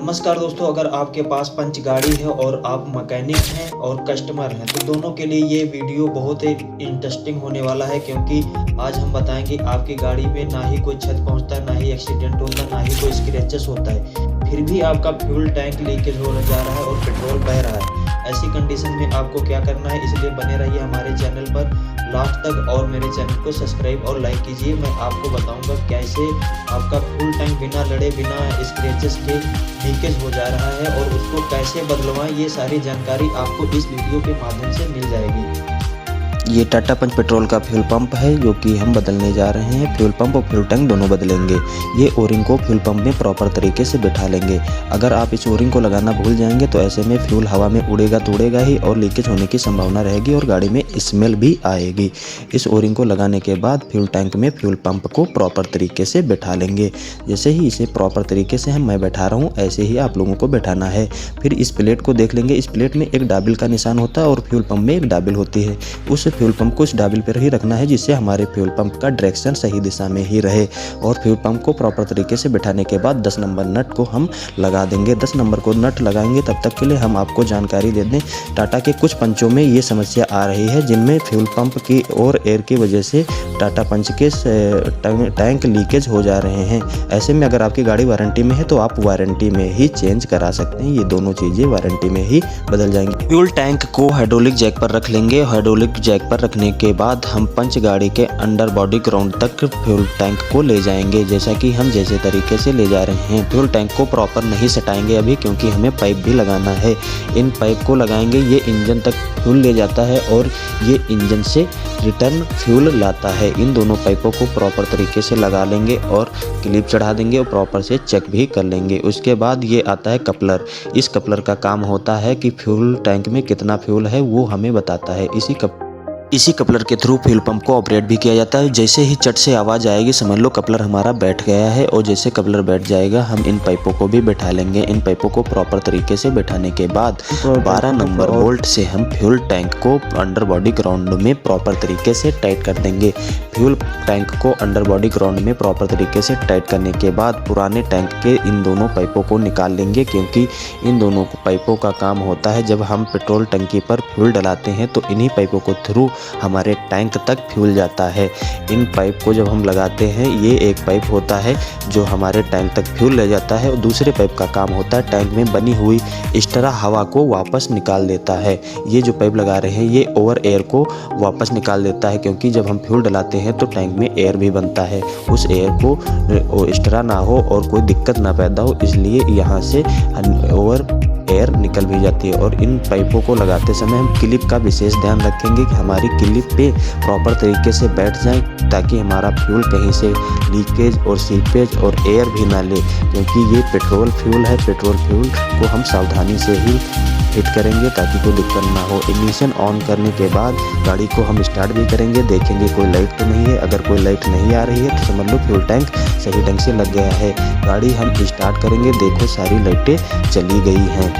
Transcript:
नमस्कार दोस्तों, अगर आपके पास पंच गाड़ी है और आप मैकेनिक हैं और कस्टमर हैं तो दोनों के लिए ये वीडियो बहुत ही इंटरेस्टिंग होने वाला है, क्योंकि आज हम बताएंगे आपकी गाड़ी में ना ही कोई छत पहुंचता है, ना ही एक्सीडेंट होता है, ना ही कोई स्क्रैचेस होता है, फिर भी आपका फ्यूल टैंक लीकेज हो जा रहा है और पेट्रोल बह रहा है। ऐसी कंडीशन में आपको क्या करना है, इसलिए बने रहिए हमारे चैनल पर लास्ट तक और मेरे चैनल को सब्सक्राइब और लाइक कीजिए। मैं आपको बताऊंगा कैसे आपका फ्यूल टैंक बिना लड़े बिना स्क्रैचेस के लीकेज हो जा रहा है और उसको कैसे बदलवाएं, ये सारी जानकारी आपको इस वीडियो के माध्यम से मिल जाएगी। ये टाटा पंच पेट्रोल का फ्यूल पंप है जो कि हम बदलने जा रहे हैं। फ्यूल पंप और फ्यूल टैंक दोनों बदलेंगे। ये ओरिंग को फ्यूल पंप में प्रॉपर तरीके से बिठा लेंगे। अगर आप इस ओरिंग को लगाना भूल जाएंगे तो ऐसे में फ्यूल हवा में उड़ेगा तो उड़ेगा ही और लीकेज होने की संभावना रहेगी और गाड़ी में स्मेल भी आएगी। इस ओरिंग को लगाने के बाद फ्यूल टैंक में फ्यूल पंप को प्रॉपर तरीके से बिठा लेंगे। जैसे ही इसे प्रॉपर तरीके से मैं बैठा रहा हूँ ऐसे ही आप लोगों को बैठाना है। फिर इस प्लेट को देख लेंगे। इस प्लेट में एक डाबिल का निशान होता है और फ्यूल पंप में एक डाबिल होती है। उस फ्यूल पंप को इस डाबिल पर ही रखना है जिससे हमारे फ्यूल पंप का डायरेक्शन सही दिशा में ही रहे। और फ्यूल पंप को प्रॉपर तरीके से बिठाने के बाद 10 नंबर नट को हम लगा देंगे। 10 नंबर को नट लगाएंगे तब तक के लिए हम आपको जानकारी दे दें, टाटा के कुछ पंचों में ये समस्या आ रही है जिनमें फ्यूल पंप की और एयर की वजह से टाटा पंच के टैंक लीकेज हो जा रहे हैं। ऐसे में अगर आपकी गाड़ी वारंटी में है तो आप वारंटी में ही चेंज करा सकते हैं। ये दोनों चीज़ें वारंटी में ही बदल जाएंगी। फ्यूल टैंक को हाइड्रोलिक जैक पर रख लेंगे। हाइड्रोलिक जैक पर रखने के बाद हम पंच गाड़ी के अंडर बॉडी ग्राउंड तक फ्यूल टैंक को ले जाएंगे, जैसा कि हम जैसे तरीके से ले जा रहे हैं। फ्यूल टैंक को प्रॉपर नहीं सटाएंगे अभी, क्योंकि हमें पाइप भी लगाना है। इन पाइप को लगाएंगे, ये इंजन तक फ्यूल ले जाता है और ये इंजन से रिटर्न फ्यूल लाता है। इन दोनों पाइपों को प्रॉपर तरीके से लगा लेंगे और क्लिप चढ़ा देंगे और प्रॉपर से चेक भी कर लेंगे। उसके बाद ये आता है कपलर। इस कपलर का काम होता है कि फ्यूल टैंक में कितना फ्यूल है वो हमें बताता है। इसी कपलर के थ्रू फ्यूल पंप को ऑपरेट भी किया जाता है। जैसे ही चट से आवाज़ आएगी समझ लो कपलर हमारा बैठ गया है, और जैसे कपलर बैठ जाएगा हम इन पाइपों को भी बैठा लेंगे। इन पाइपों को प्रॉपर तरीके से बैठाने के बाद 12 नंबर बोल्ट से हम फ्यूल टैंक को अंडर बॉडी ग्राउंड में प्रॉपर तरीके से टाइट कर देंगे। फ्यूल टैंक को अंडर बॉडी ग्राउंड में प्रॉपर तरीके से टाइट करने के बाद पुराने टैंक के इन दोनों पाइपों को निकाल लेंगे, क्योंकि इन दोनों पाइपों का काम होता है जब हम पेट्रोल टंकी पर फ्यूल डलाते हैं तो इन्हीं पाइपों को थ्रू हमारे टैंक तक फ्यूल जाता है। इन पाइप को जब हम लगाते हैं, ये एक पाइप होता है जो हमारे टैंक तक फ्यूल ले जाता है और दूसरे पाइप का काम होता है टैंक में बनी हुई एक्स्ट्रा हवा को वापस निकाल देता है। ये जो पाइप लगा रहे हैं ये ओवर एयर को वापस निकाल देता है, क्योंकि जब हम फ्यूल डलाते हैं तो टैंक में एयर भी बनता है। उस एयर को एक्स्ट्रा ना हो और कोई दिक्कत ना पैदा हो, इसलिए यहाँ से ओवर एयर निकल भी जाती है। और इन पाइपों को लगाते समय हम क्लिप का विशेष ध्यान रखेंगे कि हमारी क्लिप पे प्रॉपर तरीके से बैठ जाए, ताकि हमारा फ्यूल कहीं से लीकेज और सीपेज और एयर भी ना ले, क्योंकि ये पेट्रोल फ्यूल है। पेट्रोल फ्यूल को हम सावधानी से ही हिट करेंगे ताकि कोई दिक्कत ना हो। इग्निशन ऑन करने के बाद गाड़ी को हम स्टार्ट भी करेंगे, देखेंगे कोई लाइट तो नहीं है। अगर कोई लाइट नहीं आ रही है तो समझ लो फ्यूल टैंक सही ढंग से लग गया है। गाड़ी हम स्टार्ट करेंगे, देखो सारी लाइटें चली गई हैं।